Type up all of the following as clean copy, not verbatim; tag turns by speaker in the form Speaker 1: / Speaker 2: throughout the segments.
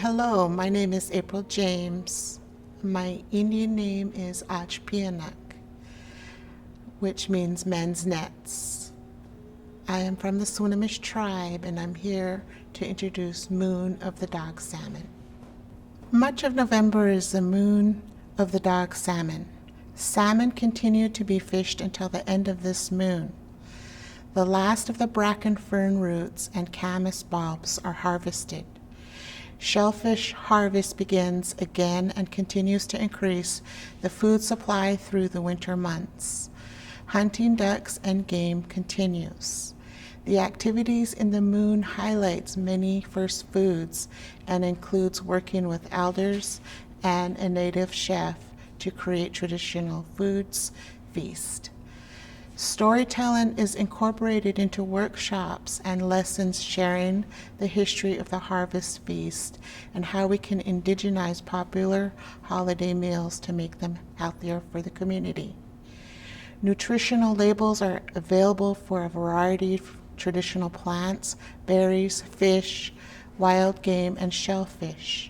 Speaker 1: Hello, my name is April James. My Indian name is Achpianak, which means men's nets. I am from the Swinomish tribe and I'm here to introduce Moon of the Dog Salmon. Much of November is the Moon of the Dog Salmon. Salmon continue to be fished until the end of this moon. The last of the bracken fern roots and camas bulbs are harvested. Shellfish harvest begins again and continues to increase the food supply through the winter months. Hunting ducks and game continues. The activities in the moon highlights many first foods and includes working with elders and a native chef to create traditional foods feast. Storytelling is incorporated into workshops and lessons sharing the history of the harvest feast and how we can indigenize popular holiday meals to make them healthier for the community. Nutritional labels are available for a variety of traditional plants, berries, fish, wild game, and shellfish.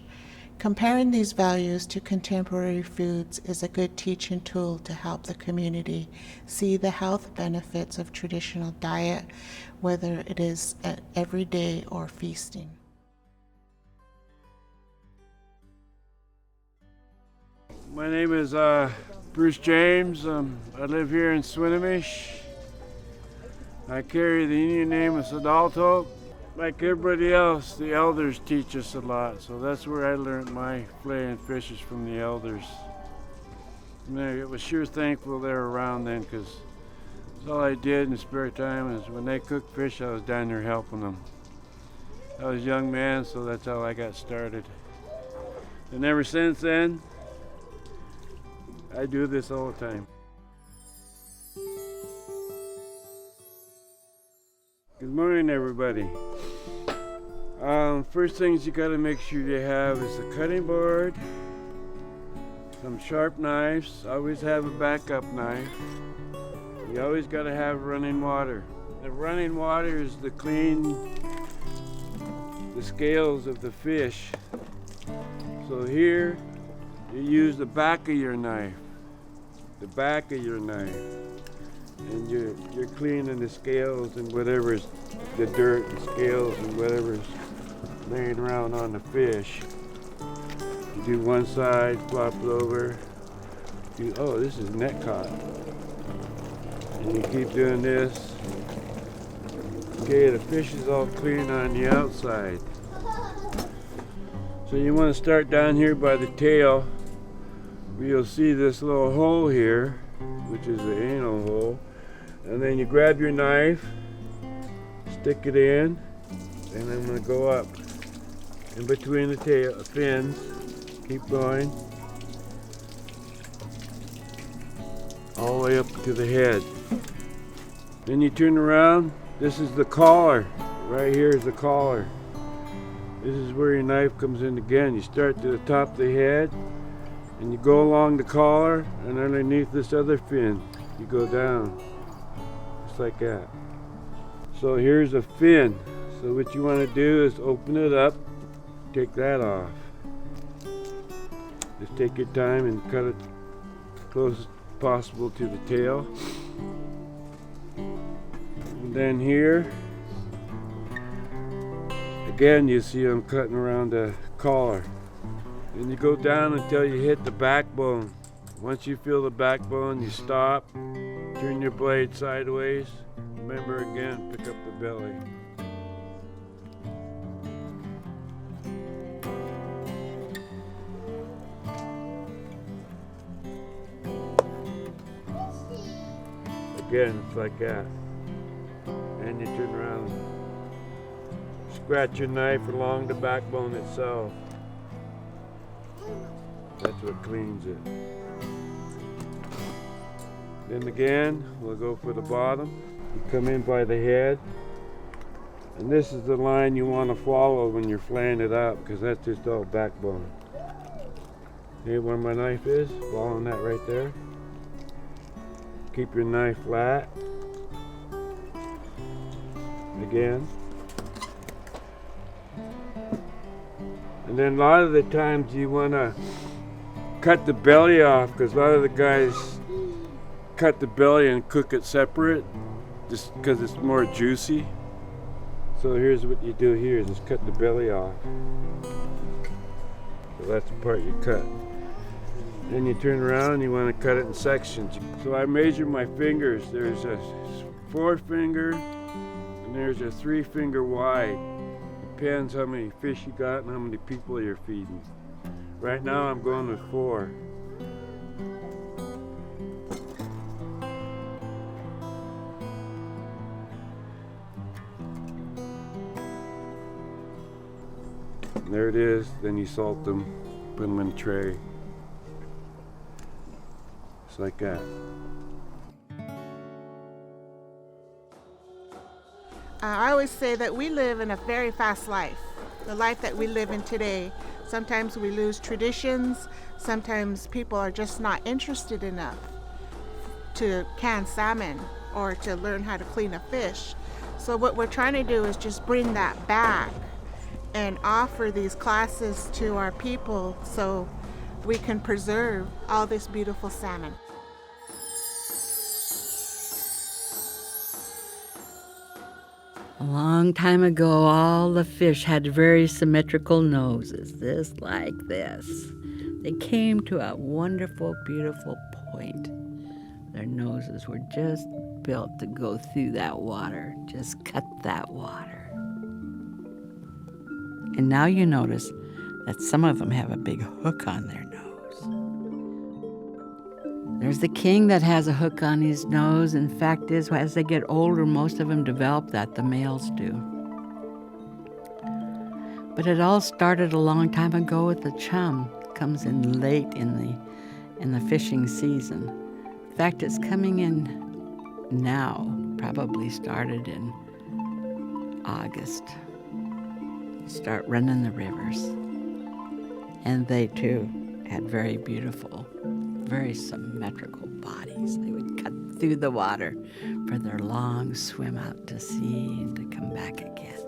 Speaker 1: Comparing these values to contemporary foods is a good teaching tool to help the community see the health benefits of traditional diet, whether it is everyday or feasting.
Speaker 2: My name is Bruce James. I live here in Swinomish. I carry the Indian name of Sadalto. Like everybody else, the elders teach us a lot, so that's where I learned my flaying fishes from the elders. And I was sure thankful they were around then, because all I did in the spare time is when they cooked fish, I was down there helping them. I was a young man, so that's how I got started. And ever since then, I do this all the time. Good morning, everybody. First things you got to make sure you have is a cutting board, some sharp knives. Always have a backup knife. You always got to have running water. The running water is to clean the scales of the fish. So here you use the back of your knife, and you're cleaning the scales and whatever's the dirt and scales and whatever's laying around on the fish. You do one side, flop it over. Oh, this is net caught. And you keep doing this. Okay, the fish is all clean on the outside. So you want to start down here by the tail, where you'll see this little hole here, which is the anal hole. And then you grab your knife, stick it in, and I'm going to go up in between the tail fins. Keep going all the way up to the head. Then you turn around. This is the collar. Right here is the collar. This is where your knife comes in again. You start to the top of the head, and you go along the collar, and underneath this other fin, you go down. Like that. So here's a fin. So what you want to do is open it up, take that off. Just take your time and cut it close as possible to the tail. And then here, again you see I'm cutting around the collar. And you go down until you hit the backbone. Once you feel the backbone, you stop. Turn your blade sideways. Remember again, pick up the belly. Again, it's like that. And you turn around. Scratch your knife along the backbone itself. That's what cleans it. Then again, we'll go for the bottom. You come in by the head. And this is the line you want to follow when you're flaying it up, because that's just all backbone. See where my knife is? Following that right there. Keep your knife flat. Again. And And then a lot of the times you want to cut the belly off, because a lot of the guys cut the belly and cook it separate just because it's more juicy. So here's what you do here, is just cut the belly off. So that's the part you cut. Then you turn around and you want to cut it in sections. So I measure my fingers. There's a 4-finger and there's a 3-finger wide. Depends how many fish you got and how many people you're feeding. Right now I'm going with 4. And there it is. Then you salt them, put them in a tray. Just like that.
Speaker 1: I always say that we live in a very fast life, the life that we live in today. Sometimes we lose traditions, sometimes people are just not interested enough to can salmon or to learn how to clean a fish. So what we're trying to do is just bring that back and offer these classes to our people so we can preserve all this beautiful salmon.
Speaker 3: A long time ago, all the fish had very symmetrical noses, just like this. They came to a wonderful, beautiful point. Their noses were just built to go through that water, just cut that water. And now you notice that some of them have a big hook on their nose. There's the king that has a hook on his nose. In fact, as they get older, most of them develop that, the males do. But it all started a long time ago with the chum. It comes in late in the fishing season. In fact, it's coming in now, probably started in August. Start running the rivers. And they too had very beautiful, very symmetrical bodies. They would cut through the water for their long swim out to sea and to come back again.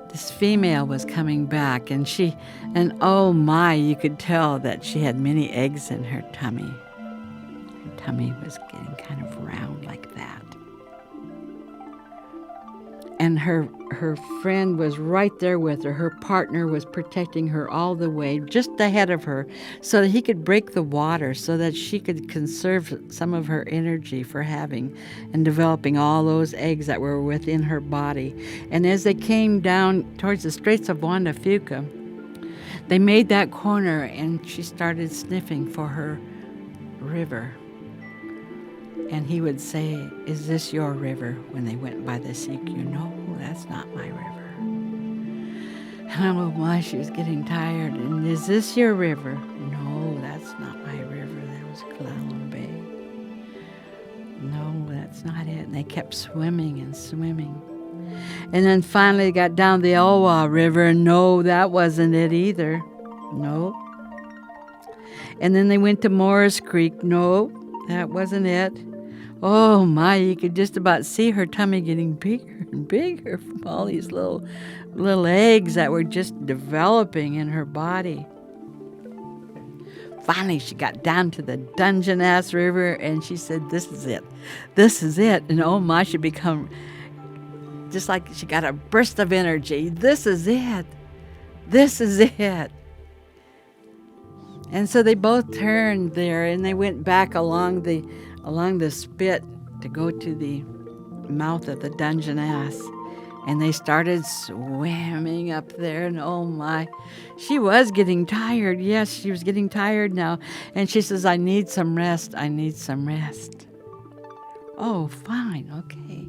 Speaker 3: This female was coming back, and oh my, you could tell that she had many eggs in her tummy. Her tummy was getting kind of round like that. And her friend was right there with her. Her partner was protecting her all the way, just ahead of her, so that he could break the water, so that she could conserve some of her energy for having and developing all those eggs that were within her body. And as they came down towards the Straits of Juan de Fuca, they made that corner, and she started sniffing for her river. And he would say, "Is this your river?" when they went by the CQ. "No, that's not my river." And oh my, she was getting tired. "And is this your river?" "No, that's not my river. That was Clallam Bay." "No, that's not it." And they kept swimming and swimming. And then finally they got down the Elwha River, and no, that wasn't it either. No. And then they went to Morris Creek. No, that wasn't it. Oh my, you could just about see her tummy getting bigger and bigger from all these little eggs that were just developing in her body. Finally, she got down to the Dungeness River, and she said, "This is it. This is it." And oh my, she become just like she got a burst of energy. "This is it. This is it." And so they both turned there, and they went back along the spit to go to the mouth of the Dungeness. And they started swimming up there, and oh my, she was getting tired. Yes, she was getting tired now. And she says, "I need some rest. I need some rest." "Oh, fine, okay,"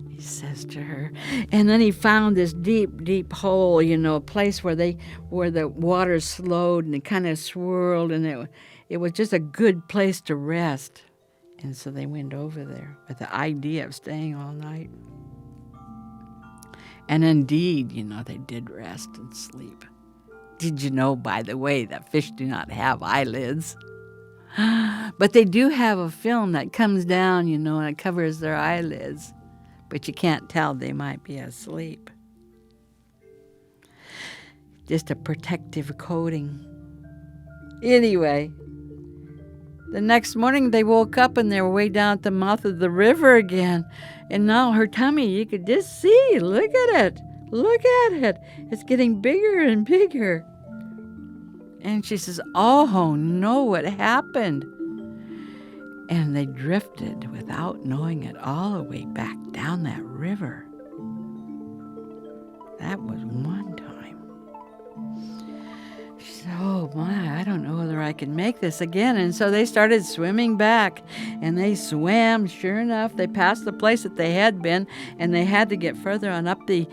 Speaker 3: he says to her. And then he found this deep, deep hole, a place where the water slowed and it kind of swirled, and it was just a good place to rest. And so they went over there with the idea of staying all night. And indeed, they did rest and sleep. Did you know, by the way, that fish do not have eyelids? But they do have a film that comes down, and it covers their eyelids. But you can't tell they might be asleep. just a protective coating. Anyway, the next morning they woke up and they were way down at the mouth of the river again. And now her tummy, you could just see, look at it. Look at it. It's getting bigger and bigger. And she says, oh no, what happened? And they drifted without knowing it all the way back down that river. That was one time. She said, oh my, I don't know whether I can make this again. And so they started swimming back, and they swam. Sure enough, they passed the place that they had been, and they had to get further on up the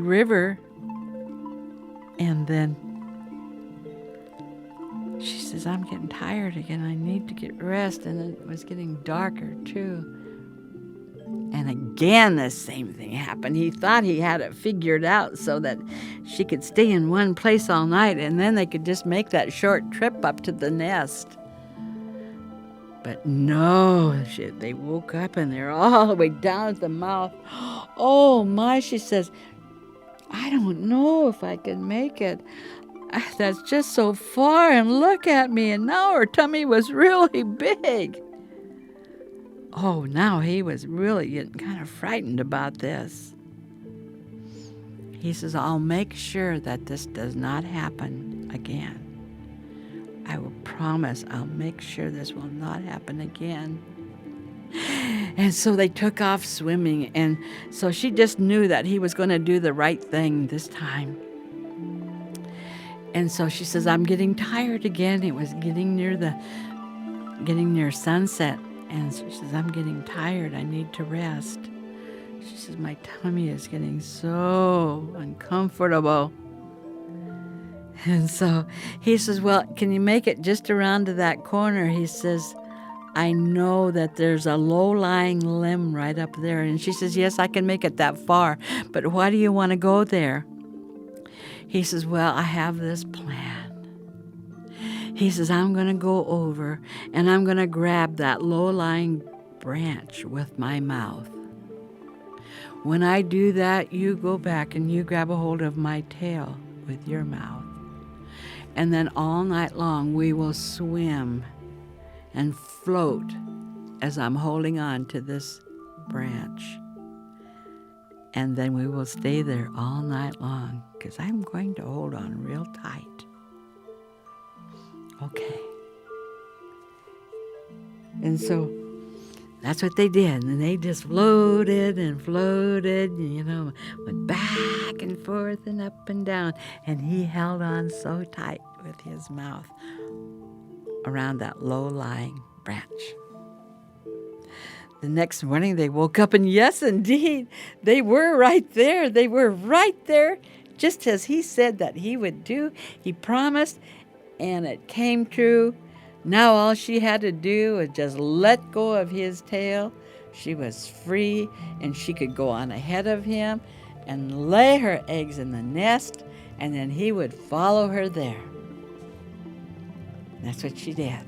Speaker 3: river. And then she says, I'm getting tired again. I need to get rest. And it was getting darker too. And again, the same thing happened. He thought he had it figured out so that she could stay in one place all night, and then they could just make that short trip up to the nest. But no, they woke up and they're all the way down at the mouth. Oh my, she says, I don't know if I can make it. That's just so far, and look at me. And now her tummy was really big. Oh, now he was really getting kind of frightened about this. He says, I'll make sure that this does not happen again. I will promise I'll make sure this will not happen again. And so they took off swimming, and so she just knew that he was going to do the right thing this time. And so she says, I'm getting tired again. It was getting near sunset. And so she says, I'm getting tired. I need to rest. She says, my tummy is getting so uncomfortable. And so he says, well, can you make it just around to that corner? He says, I know that there's a low-lying limb right up there. And she says, yes, I can make it that far. But why do you want to go there? He says, well, I have this plan. He says, I'm going to go over and I'm going to grab that low-lying branch with my mouth. When I do that, you go back and you grab a hold of my tail with your mouth. And then all night long, we will swim and float as I'm holding on to this branch. And then we will stay there all night long because I'm going to hold on real tight. Okay. And so that's what they did. And they just floated and floated, went back and forth and up and down. And he held on so tight with his mouth around that low-lying branch. The next morning they woke up, and yes, indeed, they were right there. They were right there, just as he said that he would do. He promised, and it came true. Now all she had to do was just let go of his tail. She was free, and she could go on ahead of him and lay her eggs in the nest, and then he would follow her there. That's what she did.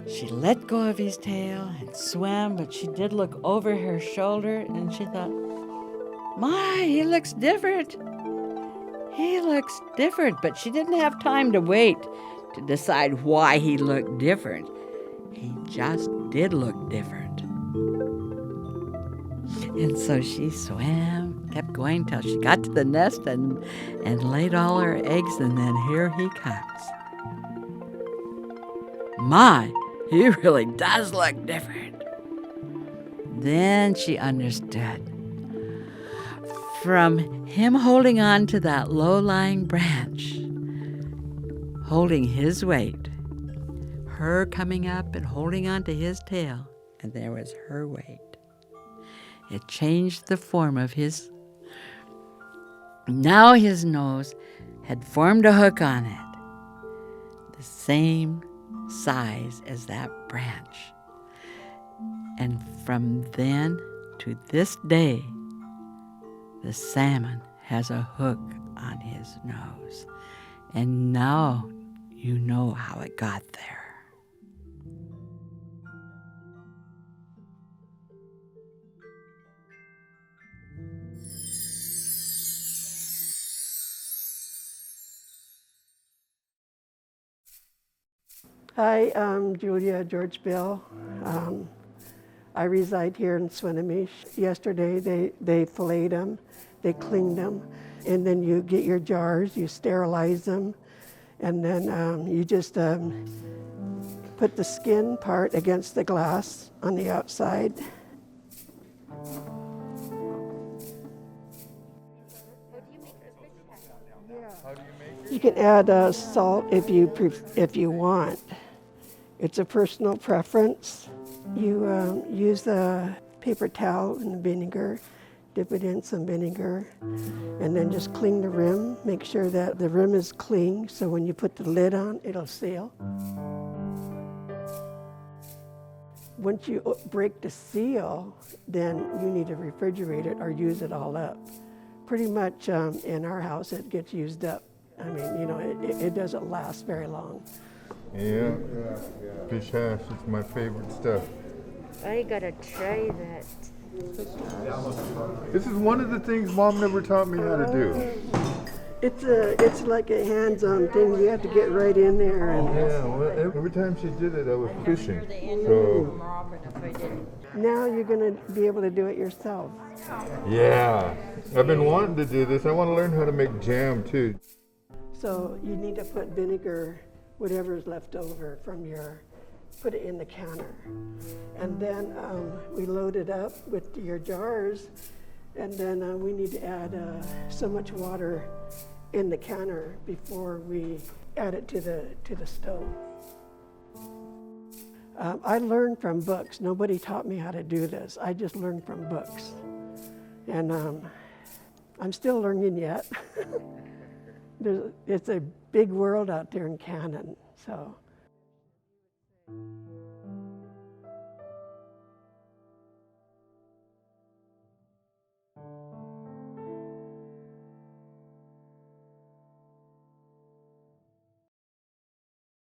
Speaker 3: She let go of his tail and swam, but she did look over her shoulder, and she thought, my, he looks different. He looks different. But she didn't have time to wait to decide why he looked different. He just did look different. And so she swam, kept going till she got to the nest and laid all her eggs, and then here he comes. My, he really does look different. Then she understood. From him holding on to that low-lying branch, holding his weight, her coming up and holding on to his tail, and there was her weight. It changed the form of his. Now his nose had formed a hook on it, the same size as that branch. And from then to this day, the salmon has a hook on his nose. And now you know how it got there.
Speaker 4: Hi, I'm Julia George Bill. I reside here in Swinomish. Yesterday they filleted them, they cleaned them, and then you get your jars, you sterilize them, and then you just put the skin part against the glass on the outside. You can add salt if you want. It's a personal preference. You use the paper towel and vinegar, dip it in some vinegar, and then just clean the rim. Make sure that the rim is clean, so when you put the lid on, it'll seal. Once you break the seal, then you need to refrigerate it or use it all up. Pretty much in our house, it gets used up. I mean, you know, it doesn't last very long.
Speaker 5: Yeah, fish hash is my favorite stuff.
Speaker 6: I gotta try that.
Speaker 5: This is one of the things Mom never taught me how to do.
Speaker 4: It's like a hands-on thing. You have to get right in there. And
Speaker 5: Yeah, well, every time she did it, I was fishing. So,
Speaker 4: now you're going to be able to do it yourself.
Speaker 5: yeah, I've been wanting to do this. I want to learn how to make jam too.
Speaker 4: So you need to put vinegar, whatever's left over from put it in the canner. And then we load it up with your jars, and then we need to add so much water in the canner before we add it to the stove. I learned from books. Nobody taught me how to do this. I just learned from books. And I'm still learning yet. It's a big world out there in Cannon, so.